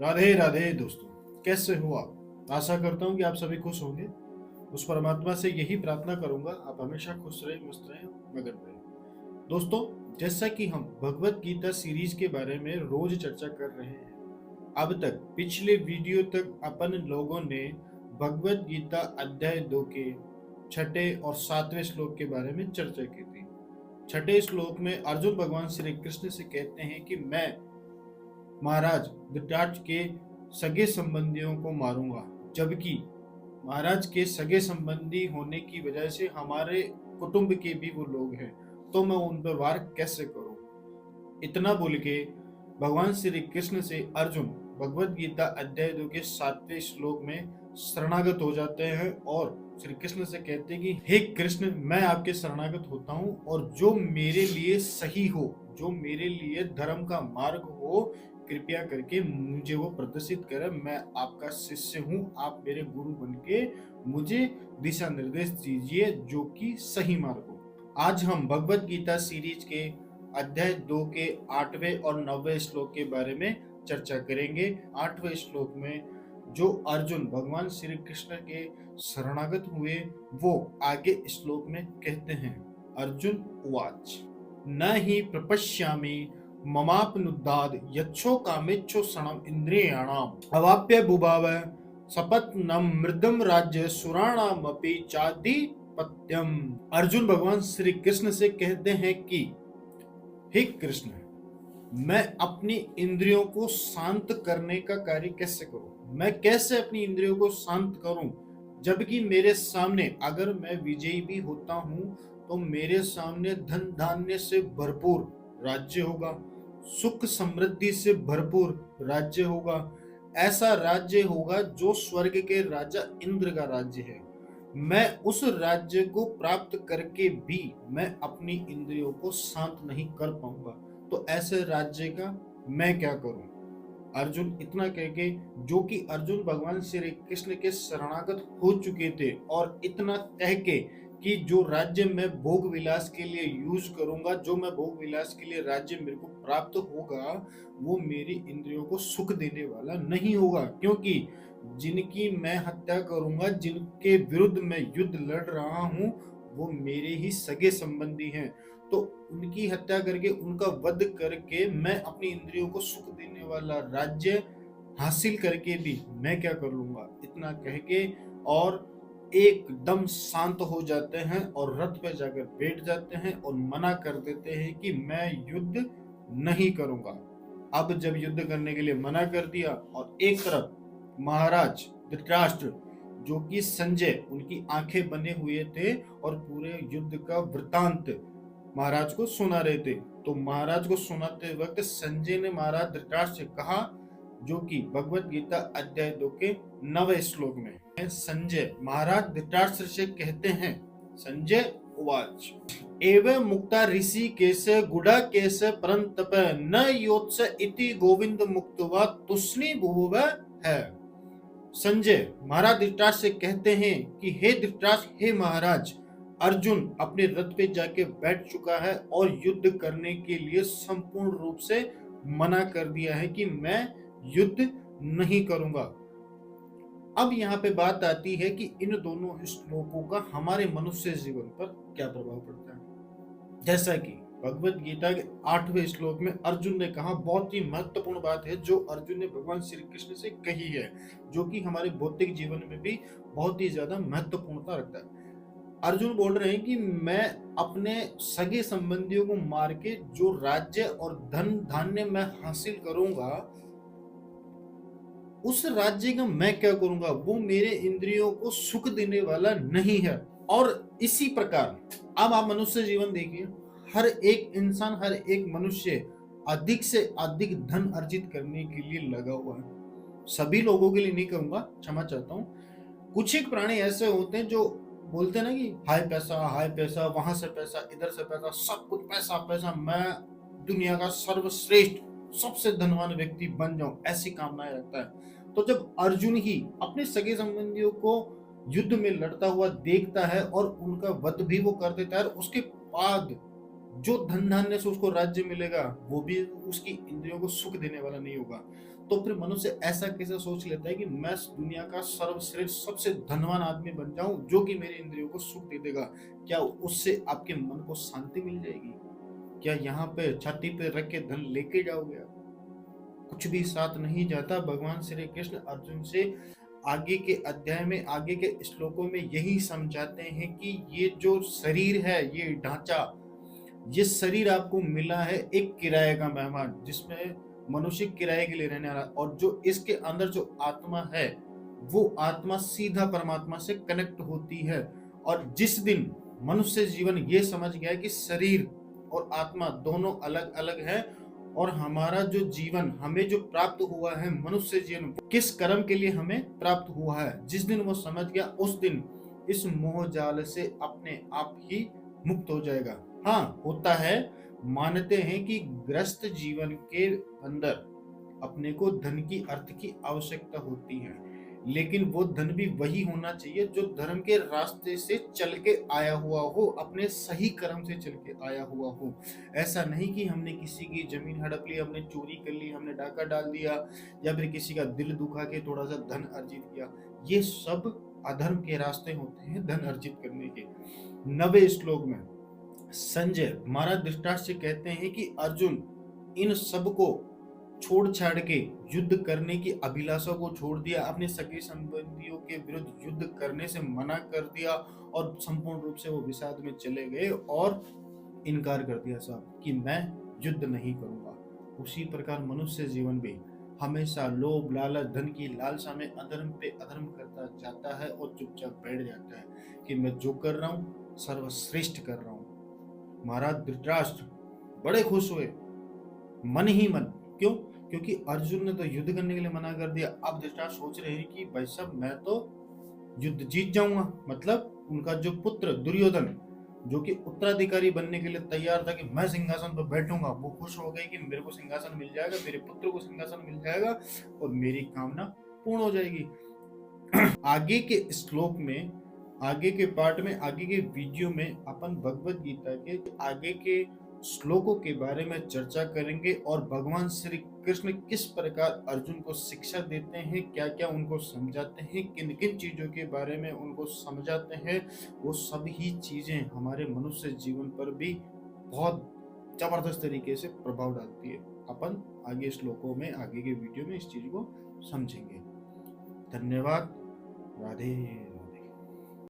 राधे राधे दोस्तों, कैसे हो आप? आशा करता हूँ कि आप सभी खुश होंगे। उस परमात्मा से यही प्रार्थना करूंगा, आप हमेशा खुश रहें, मस्त रहें, मगन रहें। दोस्तों, जैसा कि हम भगवत गीता सीरीज के बारे में रोज चर्चा कर रहे हैं, अब तक पिछले वीडियो तक अपन लोगों ने भगवत गीता अध्याय 2 के छठे और सातवें श्लोक के बारे में चर्चा की थी। छठे श्लोक में अर्जुन भगवान श्री कृष्ण से कहते हैं कि मैं महाराज धृतराष्ट्र के सगे संबंधियों को मारूंगा, जबकि महाराज के सगे संबंधी होने की वजह से हमारे कुटुंब के भी वो लोग हैं, तो मैं उन पर वार कैसे करूं। इतना बोल के भगवान श्री कृष्ण से अर्जुन भगवत गीता अध्याय 2 के 7वें श्लोक में शरणागत हो जाते हैं और श्री कृष्ण से कहते हैं कि हे कृष्ण, मैं आपके शरणागत होता हूँ और जो मेरे लिए सही हो, जो मेरे लिए धर्म का मार्ग हो, कृपया करके मुझे वो प्रदर्शित करें। मैं आपका शिष्य हूँ, आप मेरे गुरु बन के मुझे दिशा निर्देश दीजिए जो कि सही मार्ग हो। आज हम भगवत गीता सीरीज के अध्याय 2 के 8वें और 9वें श्लोक के बारे में चर्चा करेंगे। 8वें श्लोक में जो अर्जुन भगवान श्री कृष्ण के शरणागत हुए, वो आगे श्लोक में कहते हैं। अर्जुन उवाच न हि प्रपश्यामि ममापनुदाद यच्छो कामेच्छो सणम इंद्रियाणाम अवाप्य बुभाव सपत्नम मृदम राज्य सुराणामपि चाधिपत्यम। अर्जुन भगवान श्री कृष्ण से कहते हैं कि हे कृष्ण, मैं अपनी इंद्रियों को शांत करने का कार्य कैसे करूं? मैं कैसे अपनी इंद्रियों को शांत करूं, जबकि मेरे सामने अगर मैं विजयी भी होता हूं तो मेरे सामने धन धान्य से भरपूर राज्य होगा, सुख समृद्धि से भरपूर राज्य होगा। ऐसा राज्य होगा जो स्वर्ग के राजा इंद्र का राज्य है। मैं उस राज्य को प्राप्त करके भी मैं अपनी इंद्रियों को शांत नहीं कर पाऊंगा, तो ऐसे राज्य का मैं क्या करूं? अर्जुन इतना कह के, जो कि अर्जुन भगवान श्री कृष्ण के शरणागत हो चुके थे, और इतना कह के कि जो राज्य मैं भोग विलास के लिए यूज करूंगा, जो मैं भोग विलास के लिए राज्य मेरे को प्राप्त होगा, वो मेरी इंद्रियों को सुख देने वाला नहीं होगा, क्योंकि जिनकी मैं हत्या करूंगा, जिनके विरुद्ध मैं युद्ध लड़ रहा हूं, वो मेरे ही सगे संबंधी हैं। तो उनकी हत्या करके, उनका वध करके मैं अपनी इंद्रियों को सुख देने वाला राज्य हासिल करके भी मैं क्या कर लूंगा। इतना कह के और एकदम शांत हो जाते हैं और रथ पे जाकर बैठ जाते हैं और मना कर देते हैं कि मैं युद्ध नहीं करूंगा। अब जब युद्ध करने के लिए मना कर दिया और एक तरफ महाराज धृतराष्ट्र, जो कि संजय उनकी आंखें बने हुए थे और पूरे युद्ध का वृतांत महाराज को सुना रहे थे, तो महाराज को सुनाते वक्त संजय ने महाराज धृतराष्ट्र से कहा, जो कि भगवत गीता अध्याय 2 के 9वें श्लोक में है। संजय महाराज धृतराष्ट्र से कहते हैं, संजय उवाच एवं मुक्ता ऋषि केश गुड़ा केश परंतप न योत्स इति गोविंद मुक्तवा तुष्णी भुव है। संजय महाराज धृतराष्ट्र से कहते हैं कि हे धृतराष्ट्र, हे महाराज, अर्जुन अपने रथ पे जाके बैठ चुका है और युद्ध करने के लिए संपूर्ण रूप से मना कर दिया है कि मैं युद्ध नहीं करूंगा। अब यहाँ पे बात आती है कि इन दोनों श्लोकों का हमारे मनुष्य जीवन पर क्या प्रभाव पड़ता है। जैसा कि भगवत गीता के 8वें श्लोक में अर्जुन ने कहा, बहुत ही महत्वपूर्ण बात है जो अर्जुन ने भगवान श्री कृष्ण से कही है, जो कि हमारे भौतिक जीवन में भी बहुत ही ज्यादा महत्वपूर्णता रखता है। अर्जुन बोल रहे हैं कि मैं अपने सगे संबंधियों को मार के जो राज्य और धन धान्य मैं हासिल करूंगा, उस राज्य का मैं क्या करूंगा, वो मेरे इंद्रियों को सुख देने वाला नहीं है। और इसी प्रकार अब आप मनुष्य जीवन देखिए, हर एक इंसान, हर एक मनुष्य अधिक से अधिक धन अर्जित करने के लिए लगा हुआ है। सभी लोगों के लिए नहीं कहूंगा, क्षमा चाहता हूँ। कुछ एक प्राणी ऐसे होते हैं जो बोलते हैं ना कि हाय पैसा, वहां से पैसा, इधर से पैसा, सब कुछ पैसा पैसा, मैं दुनिया का सर्वश्रेष्ठ सबसे धनवान व्यक्ति बन जाऊं, ऐसी कामनाएं रखता है। तो जब अर्जुन ही अपने सगे संबंधियों को युद्ध में लड़ता हुआ देखता है और उनका वध भी वो कर देता है, उसके बाद जो धन धान्य से उसको राज्य मिलेगा, वो भी उसकी इंद्रियों को सुख देने वाला नहीं होगा। तो फिर मनुष्य ऐसा कैसे सोच लेता है कि मैं इस दुनिया का सर्वश्रेष्ठ सबसे धनवान आदमी बन जाऊं जो कि मेरे इंद्रियों को सुख दे देगा। क्या उससे आपके मन को शांति मिल जाएगी? क्या यहाँ पे छाती पे रख के धन लेके जाओगे आप? कुछ भी साथ नहीं जाता। भगवान श्री कृष्ण अर्जुन से आगे के अध्याय में, आगे के श्लोकों में यही समझाते हैं कि ये जो शरीर है, ये ढांचा, ये शरीर आपको मिला है एक किराए का मेहमान, जिसमें मनुष्य किराए के लिए रहने वाला, और जो इसके अंदर जो आत्मा है वो आत्मा सीधा परमात्मा से कनेक्ट होती है। और जिस दिन मनुष्य जीवन ये समझ गया कि शरीर और आत्मा दोनों अलग अलग है, और हमारा जो जीवन हमें जो प्राप्त हुआ है मनुष्य जीवन किस कर्म के लिए हमें प्राप्त हुआ है, जिस दिन वो समझ गया उस दिन इस मोह जाल से अपने आप ही मुक्त हो जाएगा। हाँ, होता है, मानते हैं कि ग्रस्त जीवन के अंदर अपने को धन की, अर्थ की आवश्यकता होती है, लेकिन वो धन भी वही होना चाहिए जो धर्म के रास्ते से चल के आया हुआ हो, अपने सही कर्म से चल के आया हुआ हो। ऐसा नहीं कि हमने किसी की जमीन हड़प ली, हमने चोरी कर ली, हमने डाका डाल दिया, या फिर किसी का दिल दुखा के थोड़ा सा धन अर्जित किया। ये सब अधर्म के रास्ते होते हैं धन अर्जित करने के। 9वें श्लोक में संजय महाराज धृतराष्ट्र से कहते हैं कि अर्जुन इन सब को छोड़ छाड़ के युद्ध करने की अभिलाषा को छोड़ दिया, अपने सगे संबंधियों के विरुद्ध युद्ध करने से मना कर दिया, और संपूर्ण रूप से वो विषाद में चले गए और इनकार कर दिया साहब कि मैं युद्ध नहीं करूंगा। उसी प्रकार मनुष्य जीवन भी हमेशा लोभ, लालच, धन की लालसा में अधर्म पे अधर्म करता जाता है और चुपचाप बैठ जाता है कि मैं जो कर रहा हूँ सर्वश्रेष्ठ कर रहा हूँ। महाराज धृतराष्ट्र बड़े खुश हुए, मन ही मन। क्यों? क्योंकि अर्जुन ने तो युद्ध करने के लिए मना कर दिया। अब धृतराष्ट्र सोच रहे हैं कि भाई साहब मैं तो युद्ध जीत जाऊंगा। मतलब उनका जो पुत्र दुर्योधन, जो कि उत्तराधिकारी बनने के लिए तैयार था कि मैं सिंहासन पर बैठूंगा, वो खुश हो गए कि मेरे को सिंहासन मिल जाएगा, मेरे पुत्र को सिंहासन मिल जाएगा और मेरी कामना पूर्ण हो जाएगी। आगे के श्लोक में, आगे के पार्ट में, आगे के वीडियो में अपन भगवत गीता के आगे के श्लोकों के बारे में चर्चा करेंगे और भगवान श्री कृष्ण किस प्रकार अर्जुन को शिक्षा देते हैं, क्या क्या उनको समझाते हैं, किन किन चीजों के बारे में उनको समझाते हैं। वो सभी चीजें हमारे मनुष्य जीवन पर भी बहुत जबरदस्त तरीके से प्रभाव डालती है। अपन आगे श्लोकों में, आगे के वीडियो में इस चीज को समझेंगे। धन्यवाद। राधे।